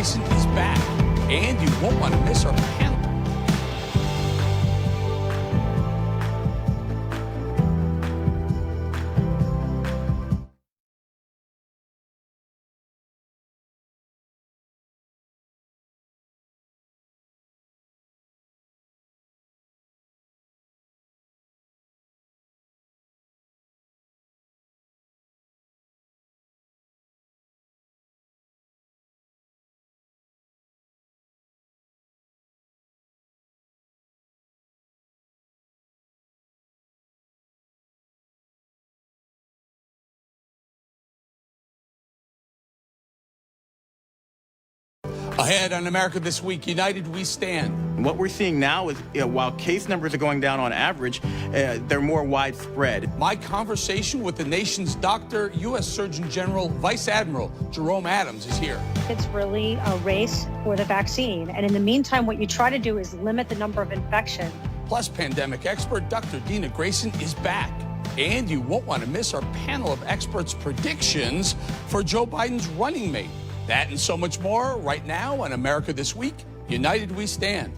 Grayson is back, and you won't want to miss our panel. Ahead on America This Week, United We Stand. What we're seeing now is, while case numbers are going down on average, they're more widespread. My conversation with the nation's doctor, U.S. Surgeon General Vice Admiral Jerome Adams is here. It's really a race for the vaccine. And in the meantime, what you try to do is limit the number of infections. Plus, pandemic expert Dr. Dena Grayson is back. And you won't want to miss our panel of experts' predictions for Joe Biden's running mate. That and so much more right now on America This Week, United We Stand.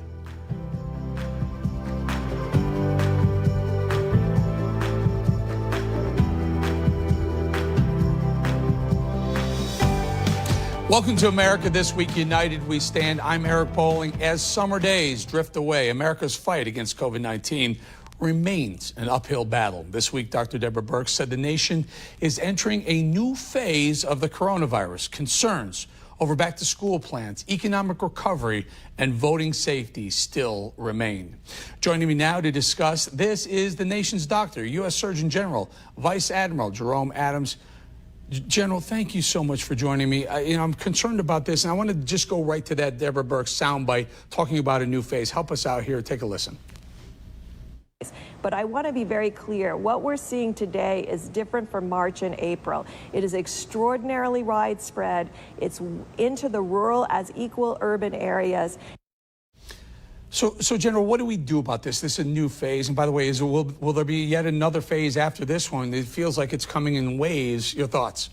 Welcome to America This Week, United We Stand. I'm Eric Bolling. As summer days drift away, America's fight against COVID-19 remains an uphill battle. This week, Dr. Deborah Birx said the nation is entering a new phase of the coronavirus. Concerns over back-to-school plans, economic recovery, and voting safety still remain. Joining me now to discuss this is the nation's doctor, U.S. Surgeon General, Vice Admiral Jerome Adams. General, thank you so much for joining me. I'm concerned about this, and I want to just go right to that Deborah Birx soundbite talking about a new phase. Help us out here. Take a listen. But I want to be very clear. What we're seeing today is different from March and April. It is extraordinarily widespread. It's into the rural as equal urban areas. So General, what do we do about this? This is a new phase. And by the way, will there be yet another phase after this one? It feels like it's coming in waves. Your thoughts?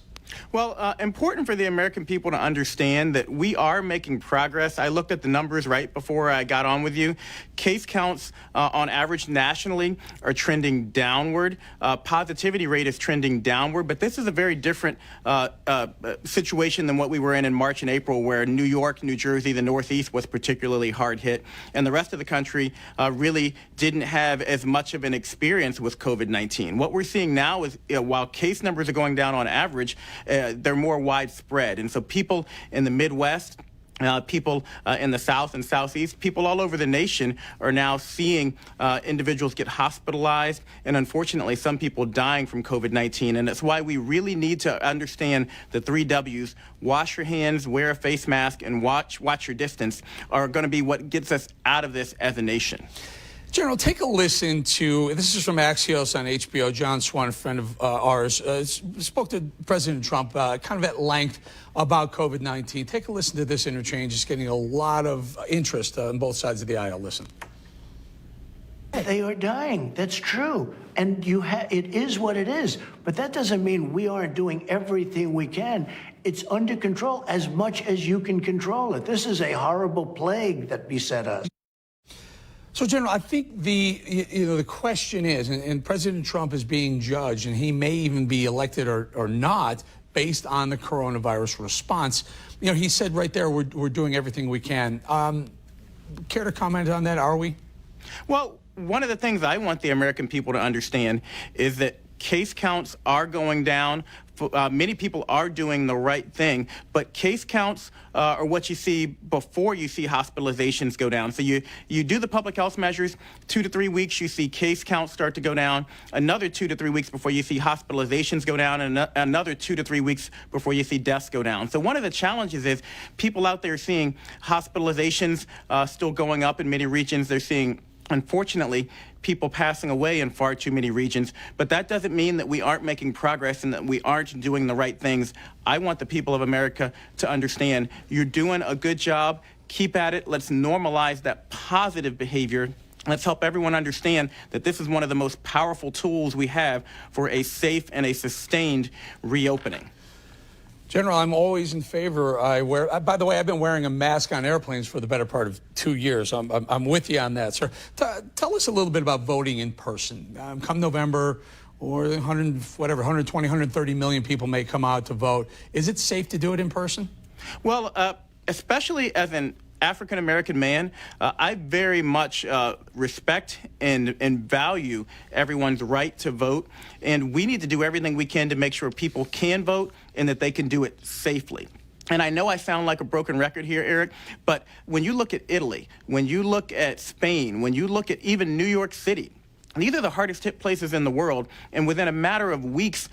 Well, important for the American people to understand that we are making progress. I looked at the numbers right before I got on with you. Case counts on average nationally are trending downward. Positivity rate is trending downward, but this is a very different situation than what we were in March and April, where New York, New Jersey, the Northeast was particularly hard hit, and the rest of the country really didn't have as much of an experience with COVID-19. What we're seeing now is, while case numbers are going down on average, they're more widespread. And so people in the Midwest, people in the South and Southeast, people all over the nation are now seeing individuals get hospitalized and, unfortunately, some people dying from COVID-19. And that's why we really need to understand the 3 W's. Wash your hands, wear a face mask, and watch your distance are going to be what gets us out of this as a nation. General, take a listen to, this is from Axios on HBO. John Swan, a friend of ours, spoke to President Trump kind of at length about COVID-19. Take a listen to this interchange. It's getting a lot of interest on both sides of the aisle. Listen. They are dying. That's true. And it is what it is. But that doesn't mean we aren't doing everything we can. It's under control as much as you can control it. This is a horrible plague that beset us. So, General, I think the question is, and President Trump is being judged, and he may even be elected or not based on the coronavirus response. He said right there, we're doing everything we can. Care to comment on that? Are we? Well, one of the things I want the American people to understand is that case counts are going down. Many people are doing the right thing, but case counts are what you see before you see hospitalizations go down. So you do the public health measures, 2 to 3 weeks, you see case counts start to go down, another 2 to 3 weeks before you see hospitalizations go down, and another 2 to 3 weeks before you see deaths go down. So one of the challenges is people out there seeing hospitalizations still going up in many regions. They're seeing, unfortunately, people passing away in far too many regions, but that doesn't mean that we aren't making progress and that we aren't doing the right things. I want the people of America to understand you're doing a good job. Keep at it. Let's normalize that positive behavior. Let's help everyone understand that this is one of the most powerful tools we have for a safe and a sustained reopening. General, I'm always in favor. By the way, I've been wearing a mask on airplanes for the better part of 2 years. I'm with you on that, sir. Tell us a little bit about voting in person. Come November, or 120, 130 million people may come out to vote. Is it safe to do it in person? Well, especially as an African-American man, I very much respect and value everyone's right to vote, and we need to do everything we can to make sure people can vote and that they can do it safely. And I know I sound like a broken record here, Eric, but when you look at Italy, when you look at Spain, when you look at even New York City, these are the hardest hit places in the world, and within a matter of weeks,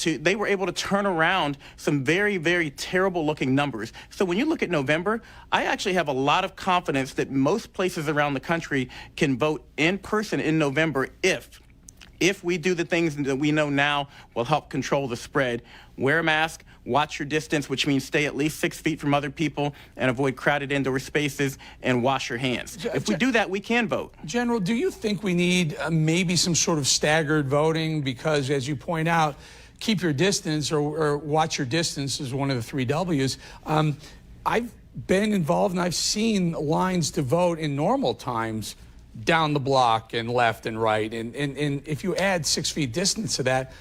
they were able to turn around some very, very terrible looking numbers. So when you look at November, I actually have a lot of confidence that most places around the country can vote in person in November if we do the things that we know now will help control the spread. Wear a mask, watch your distance, which means stay at least 6 feet from other people and avoid crowded indoor spaces, and wash your hands. If we do that, we can vote. General, do you think we need maybe some sort of staggered voting? Because as you point out, keep your distance or watch your distance is one of the 3 W's. I've been involved and I've seen lines to vote in normal times down the block and left and right. And if you add 6 feet distance to that,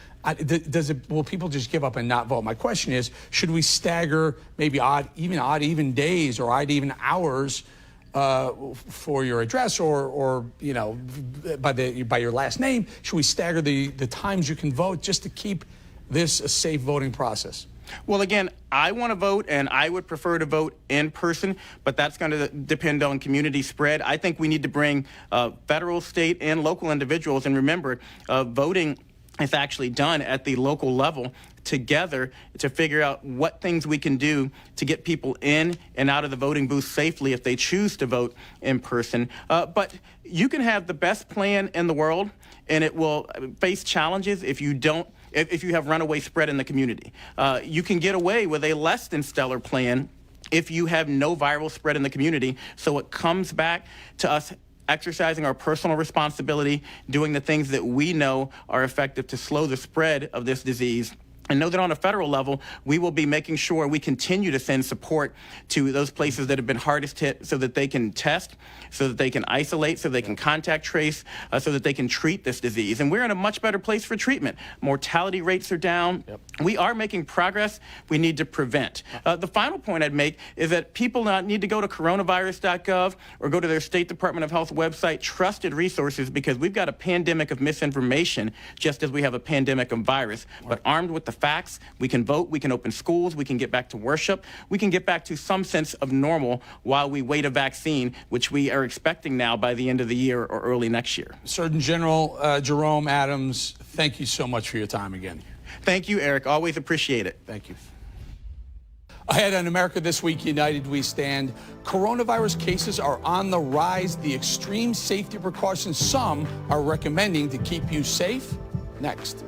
will people just give up and not vote? My question is, should we stagger maybe odd even days or odd even hours for your address or you know, by your last name? Should we stagger the times you can vote just to keep this a safe voting process? Well, again, I want to vote, and I would prefer to vote in person, but that's going to depend on community spread. I think we need to bring federal, state, and local individuals. And remember, voting is actually done at the local level together to figure out what things we can do to get people in and out of the voting booth safely if they choose to vote in person. But you can have the best plan in the world, and it will face challenges if you have runaway spread in the community. You can get away with a less than stellar plan if you have no viral spread in the community. So it comes back to us exercising our personal responsibility, doing the things that we know are effective to slow the spread of this disease. And know that on a federal level, we will be making sure we continue to send support to those places that have been hardest hit so that they can test, so that they can isolate, so they can contact trace, so that they can treat this disease. And we're in a much better place for treatment. Mortality rates are down. Yep. We are making progress. We need to prevent. The final point I'd make is that people need to go to coronavirus.gov or go to their State Department of Health website, trusted resources, because we've got a pandemic of misinformation just as we have a pandemic of virus. Right. But armed with the facts, we can vote, we can open schools, we can get back to worship, we can get back to some sense of normal while we wait a vaccine, which we are expecting now by the end of the year or early next year. Surgeon General Jerome Adams, thank you so much for your time again. Thank you, Eric. Always appreciate it. Thank you. Ahead on America This Week, United We Stand. Coronavirus cases are on the rise. The extreme safety precautions some are recommending to keep you safe. Next.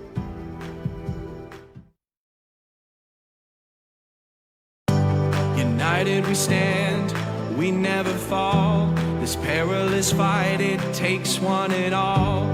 United we stand, we never fall. This perilous fight, it takes one and all.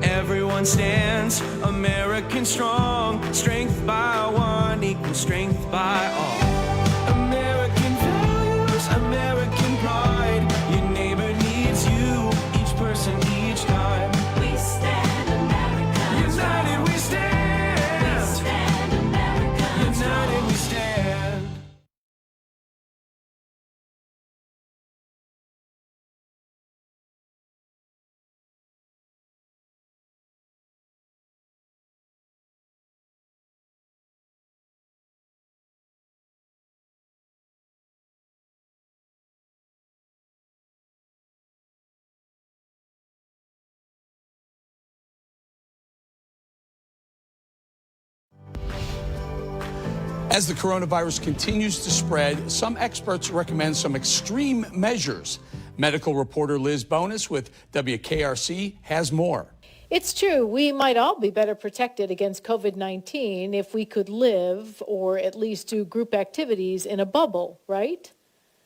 Everyone stands, American strong. Strength by one equals strength by all. American values, American pride. Your neighbor needs you, each person, each time. We stand, America. United we stand. We stand, America. United we stand. As the coronavirus continues to spread, some experts recommend some extreme measures. Medical reporter Liz Bonus with WKRC has more. It's true. We might all be better protected against COVID-19 if we could live or at least do group activities in a bubble, right?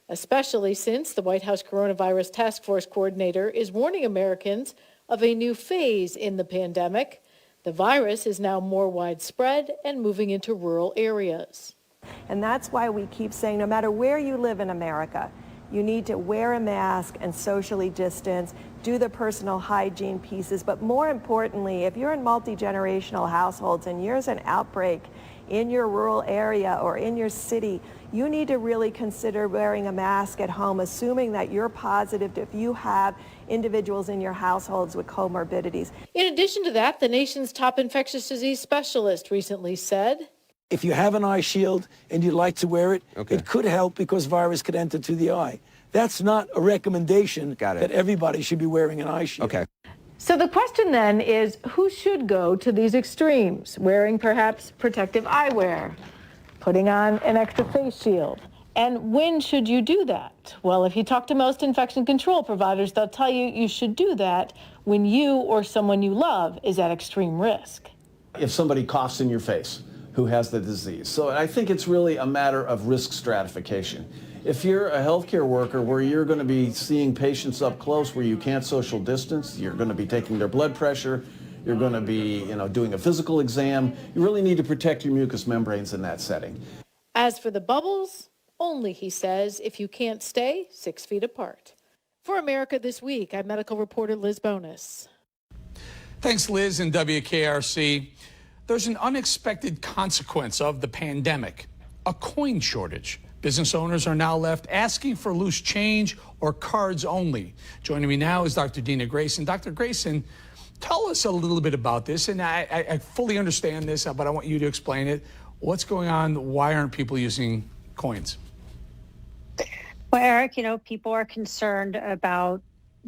Especially since the White House Coronavirus Task Force coordinator is warning Americans of a new phase in the pandemic. The virus is now more widespread and moving into rural areas. And that's why we keep saying no matter where you live in America, you need to wear a mask and socially distance, do the personal hygiene pieces. But more importantly, if you're in multi-generational households and there's an outbreak in your rural area or in your city, you need to really consider wearing a mask at home, assuming that you're positive if you have individuals in your households with comorbidities. In addition to that, the nation's top infectious disease specialist recently said, if you have an eye shield and you'd like to wear it, it could help because virus could enter to the eye. That's not a recommendation that everybody should be wearing an eye shield. Okay. So the question then is, who should go to these extremes? Wearing perhaps protective eyewear, putting on an extra face shield. And when should you do that? Well, if you talk to most infection control providers, they'll tell you you should do that when you or someone you love is at extreme risk. If somebody coughs in your face who has the disease. So I think it's really a matter of risk stratification. If you're a healthcare worker where you're going to be seeing patients up close where you can't social distance, you're going to be taking their blood pressure, you're going to be, doing a physical exam, you really need to protect your mucous membranes in that setting. As for the bubbles, only, he says, if you can't stay 6 feet apart. For America This Week, I'm medical reporter Liz Bonus. Thanks, Liz and WKRC. There's an unexpected consequence of the pandemic, a coin shortage. Business owners are now left asking for loose change or cards only. Joining me now is Dr. Dena Grayson. Dr. Grayson, tell us a little bit about this. And I fully understand this, but I want you to explain it. What's going on? Why aren't people using coins? Well, Eric, people are concerned about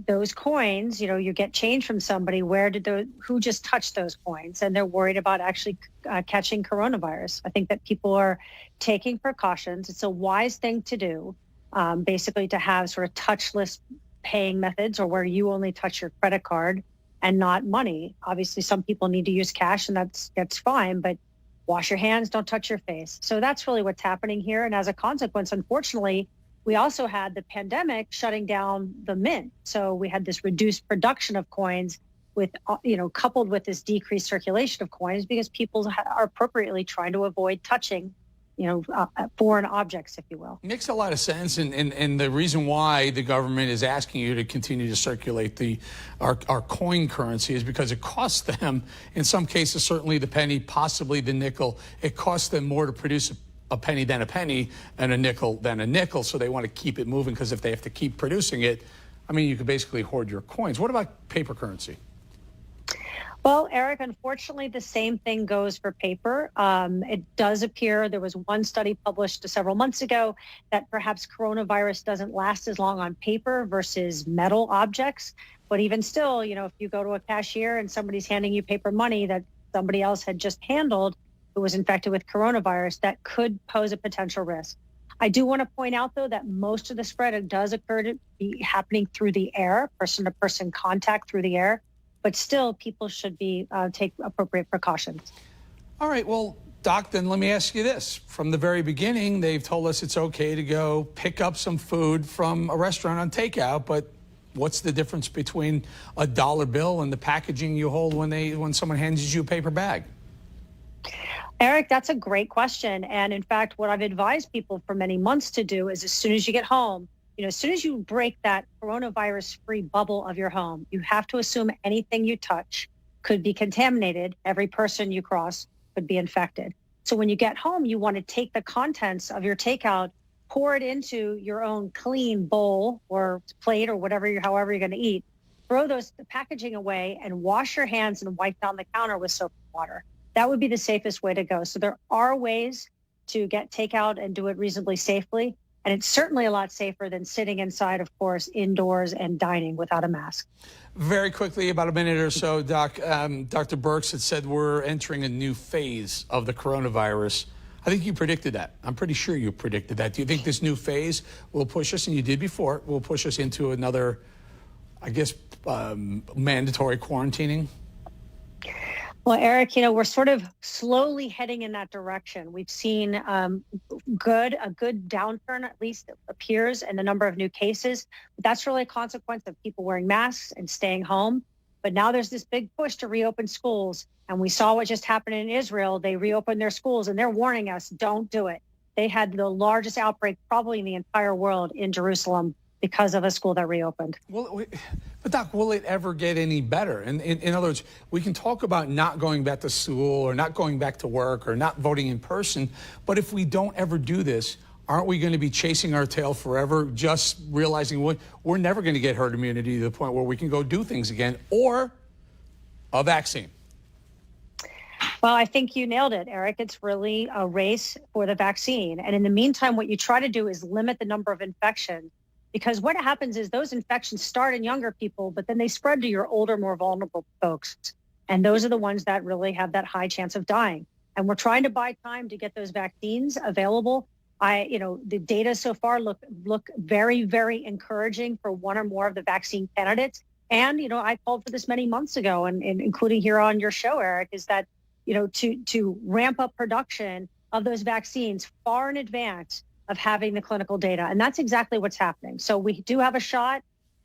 those coins. You get change from somebody. Who just touched those coins? And they're worried about actually catching coronavirus. I think that people are taking precautions. It's a wise thing to do, basically to have sort of touchless paying methods, or where you only touch your credit card and not money. Obviously, some people need to use cash, and that's fine, but wash your hands, don't touch your face. So that's really what's happening here. And as a consequence, unfortunately, we also had the pandemic shutting down the mint. So we had this reduced production of coins with, coupled with this decreased circulation of coins because people are appropriately trying to avoid touching, foreign objects, if you will. Makes a lot of sense. And the reason why the government is asking you to continue to circulate our coin currency is because it costs them, in some cases, certainly the penny, possibly the nickel. It costs them more to produce a penny than a penny and a nickel than a nickel. So they want to keep it moving because if they have to keep producing it, you could basically hoard your coins. What about paper currency? Well, Eric, unfortunately, the same thing goes for paper. It does appear there was one study published several months ago that perhaps coronavirus doesn't last as long on paper versus metal objects. But even still, if you go to a cashier and somebody's handing you paper money that somebody else had just handled who was infected with coronavirus, that could pose a potential risk. I do want to point out, though, that most of the spread does occur to be happening through the air, person-to-person contact through the air. But still, people should take appropriate precautions. All right. Well, Doc, then let me ask you this. From the very beginning, they've told us it's okay to go pick up some food from a restaurant on takeout. But what's the difference between a dollar bill and the packaging you hold when someone hands you a paper bag? Eric, that's a great question. And in fact, what I've advised people for many months to do is as soon as you get home, as soon as you break that coronavirus-free bubble of your home, you have to assume anything you touch could be contaminated. Every person you cross could be infected. So when you get home, you want to take the contents of your takeout, pour it into your own clean bowl or plate or however you're going to eat, throw the packaging away and wash your hands and wipe down the counter with soap and water. That would be the safest way to go. So there are ways to get takeout and do it reasonably safely. And it's certainly a lot safer than sitting inside, of course, indoors and dining without a mask. Very quickly, about a minute or so, Doc, Dr. Birx had said we're entering a new phase of the coronavirus. I think you predicted that. I'm pretty sure you predicted that. Do you think this new phase will push us, and you did before, will push us into another, mandatory quarantining? Well, Eric, we're sort of slowly heading in that direction. We've seen a good downturn, at least appears, in the number of new cases. But that's really a consequence of people wearing masks and staying home. But now there's this big push to reopen schools. And we saw what just happened in Israel. They reopened their schools and they're warning us, don't do it. they had the largest outbreak probably in the entire world in Jerusalem because of a school that reopened. Well, but Doc, will it ever get any better? And in other words, we can talk about not going back to school or not going back to work or not voting in person, but if we don't ever do this, aren't we going to be chasing our tail forever, just realizing we're never going to get herd immunity to the point where we can go do things again, or a vaccine? Well, I think you nailed it, Eric. It's really a race for the vaccine. And in the meantime, what you try to do is limit the number of infections, because what happens is those infections start in younger people, but then they spread to your older, more vulnerable folks. And those are the ones that really have that high chance of dying. And we're trying to buy time to get those vaccines available. The data so far look very, very encouraging for one or more of the vaccine candidates. And, I called for this many months ago, and including here on your show, Eric, is that, to ramp up production of those vaccines far in advance of having the clinical data. And that's exactly what's happening. So we do have a shot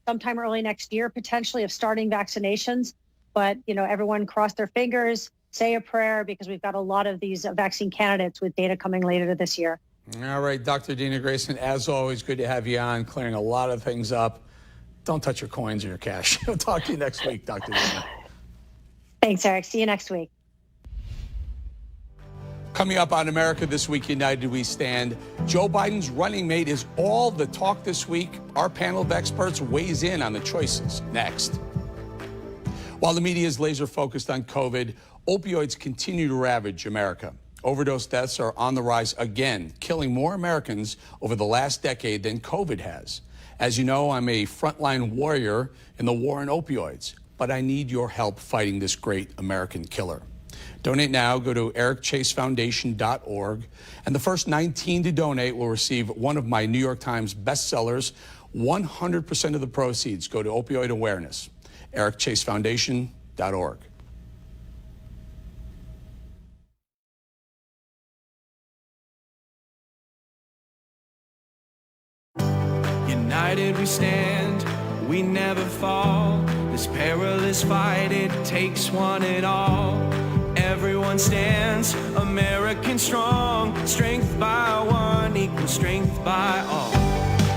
sometime early next year, potentially, of starting vaccinations. But, everyone cross their fingers, say a prayer, because we've got a lot of these vaccine candidates with data coming later this year. All right, Dr. Dena Grayson, as always, good to have you on, clearing a lot of things up. Don't touch your coins or your cash. I'll talk to you next week, Dr. Dena. Thanks, Eric. See you next week. Coming up on America This Week, United We Stand, Joe Biden's running mate is all the talk this week. Our panel of experts weighs in on the choices next. While the media is laser focused on COVID, opioids continue to ravage America. Overdose deaths are on the rise again, killing more Americans over the last decade than COVID has. As you know, I'm a frontline warrior in the war on opioids, but I need your help fighting this great American killer. Donate now. Go to ericchasefoundation.org. And the first 19 to donate will receive one of my New York Times bestsellers. 100% of the proceeds go to opioid awareness. ericchasefoundation.org. United we stand, we never fall. This perilous fight, it takes one and all. Everyone stands, American strong. Strength by one equals strength by all.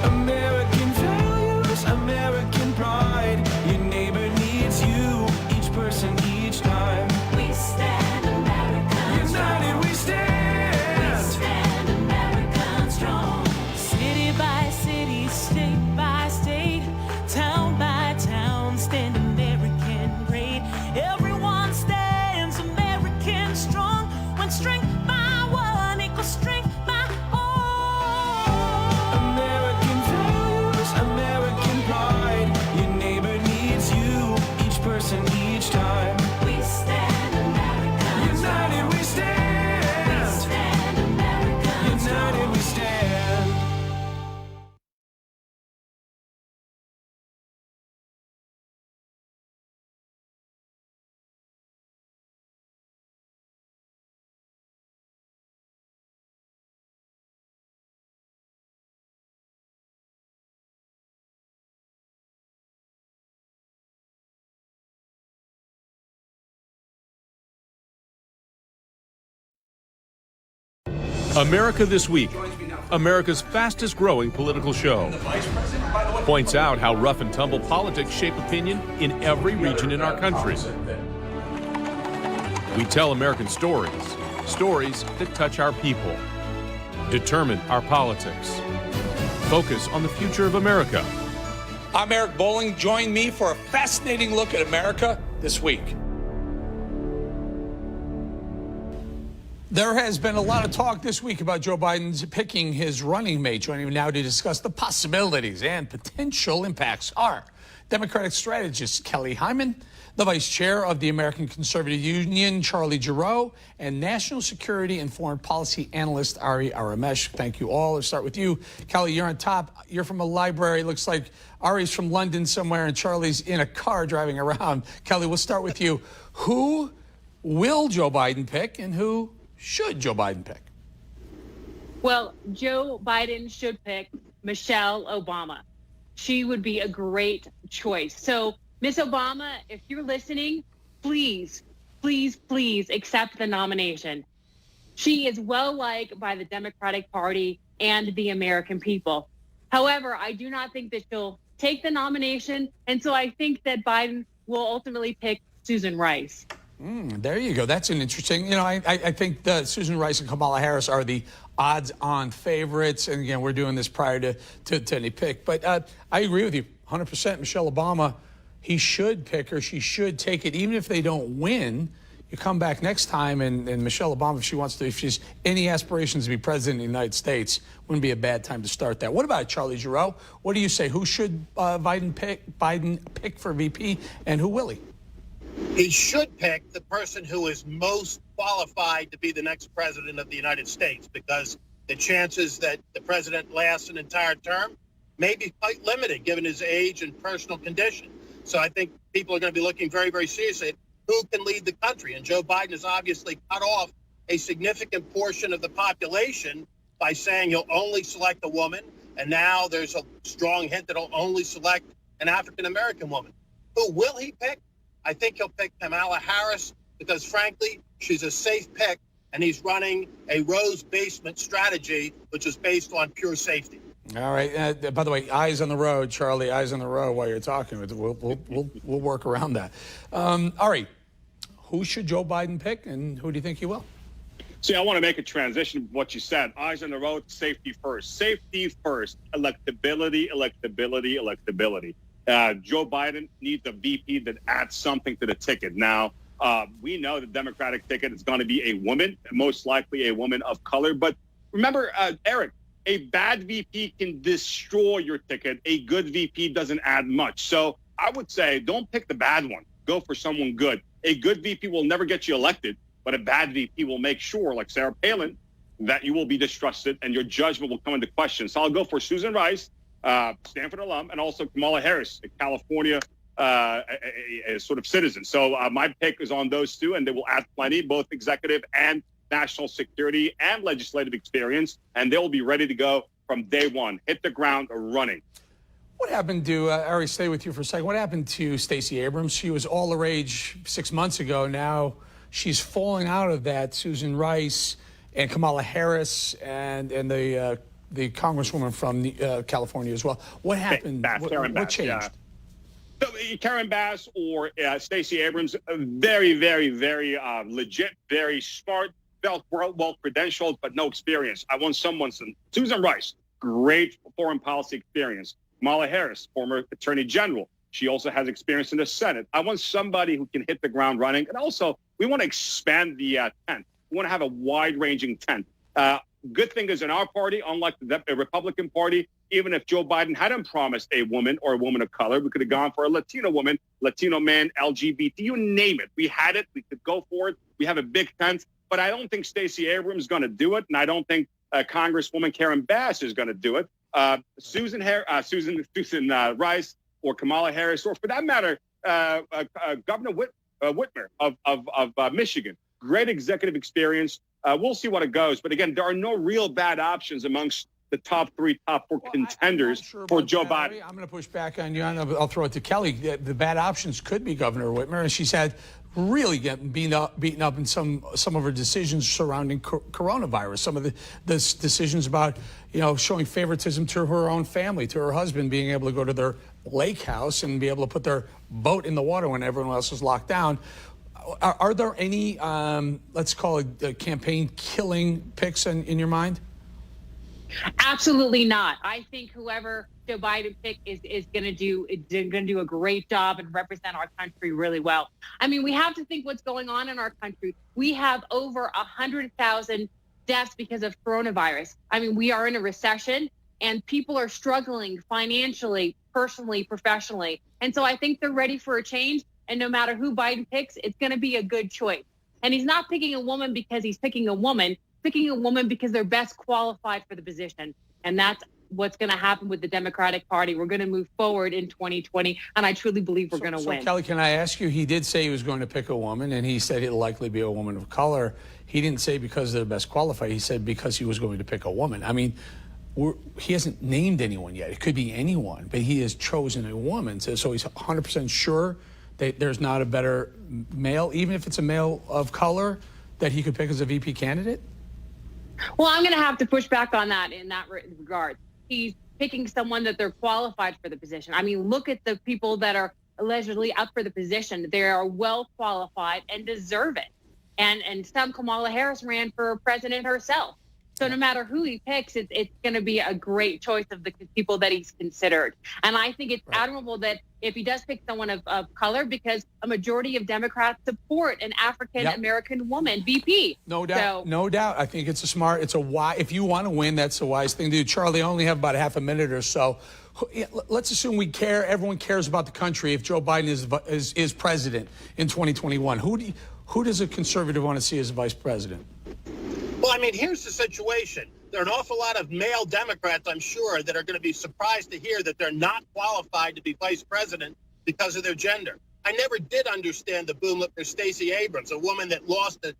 American values, American pride. Your neighbor needs you, each person, each time. We stand American strong. United we stand. We stand American strong. City by city, state by state, town by town, stand American great. Everyone stands American strong. When strength by one equals strength by all. American values, American pride. Your neighbor needs you, each person, each time. We stand American strong. United we stand. We stand American strong. United we stand. America This Week, America's fastest growing political show, points out how rough and tumble politics shape opinion in every region in our country. We tell American stories, stories that touch our people, determine our politics, focus on the future of America. I'm Eric Bolling. Join me for a fascinating look at America This Week. There has been a lot of talk this week about Joe Biden's picking his running mate. Joining me now to discuss the possibilities and potential impacts are Democratic strategist Kelly Hyman, the vice chair of the American Conservative Union, Charlie Gerow, and national security and foreign policy analyst Ari Aramesh. Thank you all. Let's start with you. Kelly, you're on top. You're from a library. It looks like Ari's from London somewhere and Charlie's in a car driving around. Kelly, we'll start with you. Who will Joe Biden pick and who should Joe Biden pick? Well, Joe Biden should pick Michelle Obama. She would be a great choice. So, Miss Obama, if you're listening, please, please, please accept the nomination. She is well liked by the Democratic Party and the American people. However, I do not think that she'll take the nomination, and so I think that Biden will ultimately pick Susan Rice. There you go. That's an interesting, you know, I think that Susan Rice and Kamala Harris are the odds-on favorites. And again, we're doing this prior to any pick. But I agree with you 100%. Michelle Obama, he should pick her. She should take it. Even if they don't win, you come back next time and Michelle Obama, if she wants to, if she's any aspirations to be president of the United States, wouldn't be a bad time to start that. What about Charlie Gerow? What do you say? Who should Biden pick for VP, and who will he? He should pick the person who is most qualified to be the next president of the United States, because the chances that the president lasts an entire term may be quite limited given his age and personal condition. So I think people are going to be looking very, very seriously at who can lead the country. And Joe Biden has obviously cut off a significant portion of the population by saying he'll only select a woman. And now there's a strong hint that he'll only select an African-American woman. Who will he pick? I think he'll pick Kamala Harris because, frankly, she's a safe pick, and he's running a Rose basement strategy, which is based on pure safety. All right. By the way, eyes on the road, Charlie. Eyes on the road while you're talking. We'll work around that. All right. Who should Joe Biden pick, and who do you think he will? See, I want to make a transition of what you said. Eyes on the road, safety first. Safety first. Electability, electability, electability. Joe Biden needs a VP that adds something to the ticket. Now, we know the Democratic ticket is going to be a woman, most likely a woman of color. But remember, Eric, a bad VP can destroy your ticket. A good VP doesn't add much. So I would say don't pick the bad one. Go for someone good. A good VP will never get you elected, but a bad VP will make sure, like Sarah Palin, that you will be distrusted and your judgment will come into question. So I'll go for Susan Rice, Stanford alum, and also Kamala Harris, a California a sort of citizen. So my pick is on those two, and they will add plenty, both executive and national security and legislative experience, and they'll be ready to go from day one, hit the ground running. What happened to, Ari, stay with you for a second. What happened to Stacey Abrams? She was all the rage 6 months ago. Now she's falling out of that. Susan Rice and Kamala Harris and the congresswoman from California as well. What happened? What changed? Yeah. So, Karen Bass or Stacey Abrams, very, very, very legit, very smart, well credentialed, but no experience. I want someone, Susan Rice, great foreign policy experience. Kamala Harris, former attorney general. She also has experience in the Senate. I want somebody who can hit the ground running. And also, we want to expand the tent. We want to have a wide-ranging tent. Good thing is in our party, unlike the Republican Party, even if Joe Biden hadn't promised a woman or a woman of color, we could have gone for a Latino woman, Latino man, LGBT, you name it. We had it. We could go for it. We have a big tent. But I don't think Stacey Abrams is going to do it. And I don't think Congresswoman Karen Bass is going to do it. Susan Rice or Kamala Harris, or for that matter, Governor Whitmer of Michigan. Great executive experience. We'll see what it goes. But again, there are no real bad options amongst the top four contenders for Joe Biden. I'm going to push back on you. I'll throw it to Kelly. The bad options could be Governor Whitmer, and she's had really getting beaten up in some of her decisions surrounding coronavirus. Some of the decisions about, showing favoritism to her own family, to her husband, being able to go to their lake house and be able to put their boat in the water when everyone else is locked down. Are there any, let's call it campaign killing picks in your mind? Absolutely not. I think whoever Joe Biden pick is going to do a great job and represent our country really well. I mean, we have to think what's going on in our country. We have over 100,000 deaths because of coronavirus. I mean, we are in a recession and people are struggling financially, personally, professionally. And so I think they're ready for a change. And no matter who Biden picks, it's going to be a good choice. And he's not picking a woman because he's picking a woman. Picking a woman because they're best qualified for the position. And that's what's going to happen with the Democratic Party. We're going to move forward in 2020, and I truly believe we're going to win. So, Kelly, can I ask you, he did say he was going to pick a woman, and he said it'll likely be a woman of color. He didn't say because they're best qualified. He said because he was going to pick a woman. I mean, he hasn't named anyone yet. It could be anyone, but he has chosen a woman. So he's 100% sure that there's not a better male, even if it's a male of color, that he could pick as a VP candidate? Well, I'm going to have to push back on that in that regard. He's picking someone that they're qualified for the position. I mean, look at the people that are allegedly up for the position. They are well qualified and deserve it. And some Kamala Harris ran for president herself. So no matter who he picks, it's going to be a great choice of the people that he's considered. And I think it's admirable that if he does pick someone of color, because a majority of Democrats support an African-American woman VP. No doubt. No doubt. I think it's a wise, if you want to win, that's a wise thing to do. Charlie, I only have about half a minute or so. Let's assume we care, everyone cares about the country if Joe Biden is president in 2021. Who does a conservative want to see as a vice president? Well, I mean, here's the situation. There are an awful lot of male Democrats, I'm sure, that are going to be surprised to hear that they're not qualified to be vice president because of their gender. I never did understand the boomlet for Stacey Abrams, a woman that lost an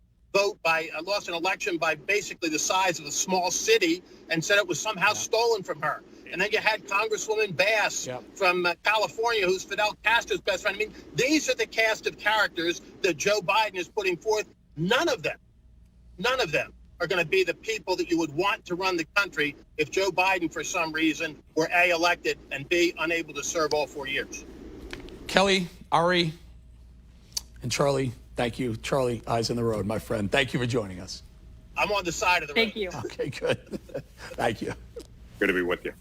election by basically the size of a small city and said it was somehow stolen from her. And then you had Congresswoman Bass from California, who's Fidel Castro's best friend. I mean, these are the cast of characters that Joe Biden is putting forth. None of them are going to be the people that you would want to run the country if Joe Biden, for some reason, were A, elected, and B, unable to serve all 4 years. Kelly, Ari, and Charlie, thank you. Charlie, eyes on the road, my friend. Thank you for joining us. I'm on the side of the road. Thank you. Okay, good. Thank you. Good to be with you.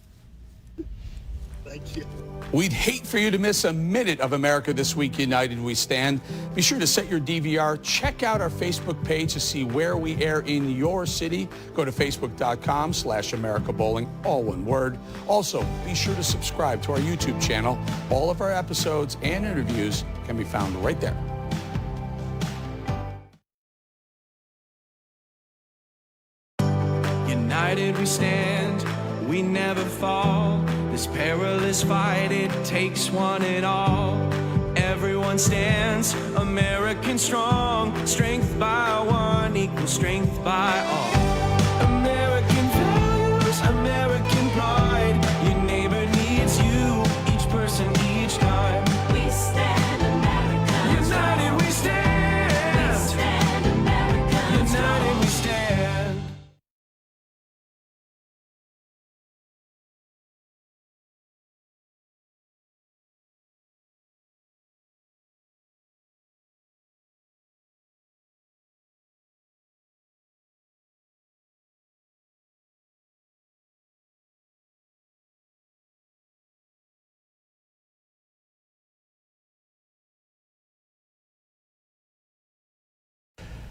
Thank you. We'd hate for you to miss a minute of America This Week United We Stand. Be sure to set your DVR. Check out our Facebook page to see where we air in your city. Go to facebook.com/America Bowling, all one word. Also, be sure to subscribe to our YouTube channel. All of our episodes and interviews can be found right there. United we stand, we never fall. This perilous fight, it takes one and all. Everyone stands, American strong. Strength by one equals strength by all. American values, American pride. Your neighbor needs you, each person, each time. We stand America. United we stand. We stand America. United we stand.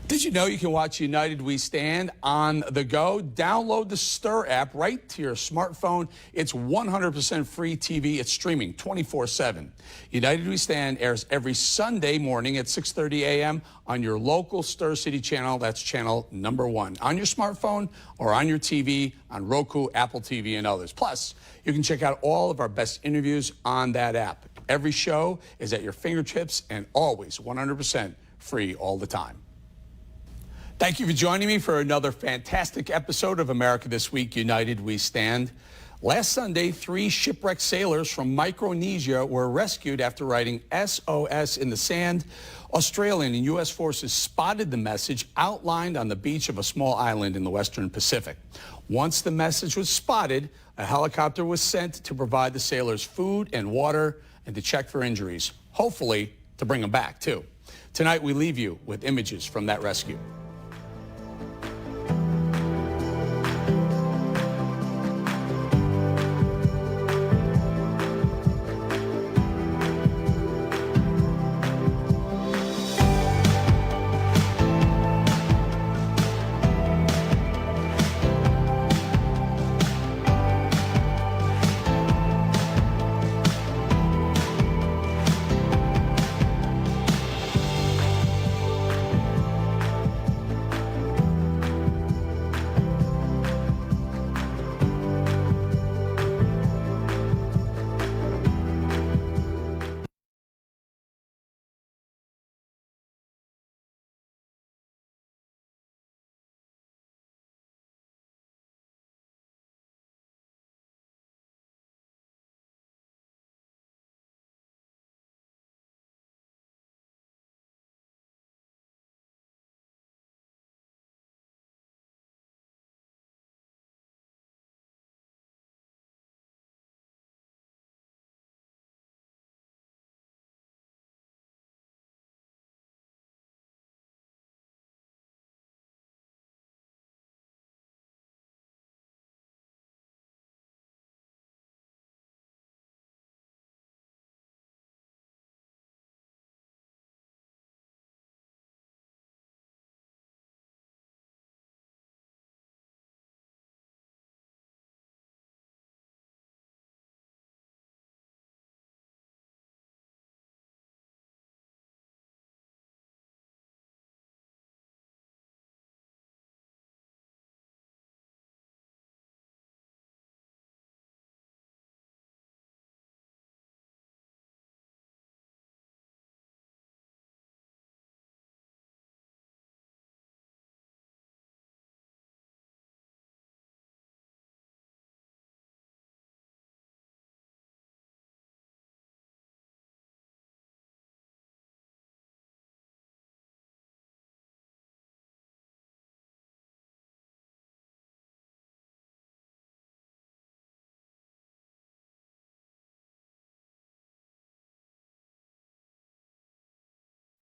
Did you know you can watch United We Stand on the go? Download the Stir app right to your smartphone. It's 100% free TV. It's streaming 24/7. United We Stand airs every Sunday morning at 6:30 a.m. on your local Stir City channel. That's channel #1 on your smartphone or on your TV, on Roku, Apple TV, and others. Plus, you can check out all of our best interviews on that app. Every show is at your fingertips and always 100% free all the time. Thank you for joining me for another fantastic episode of America This Week United We Stand. Last Sunday, 3 shipwrecked sailors from Micronesia were rescued after writing SOS in the sand. Australian and U.S. forces spotted the message outlined on the beach of a small island in the Western Pacific. Once the message was spotted, a helicopter was sent to provide the sailors food and water and to check for injuries, hopefully to bring them back, too. Tonight, we leave you with images from that rescue.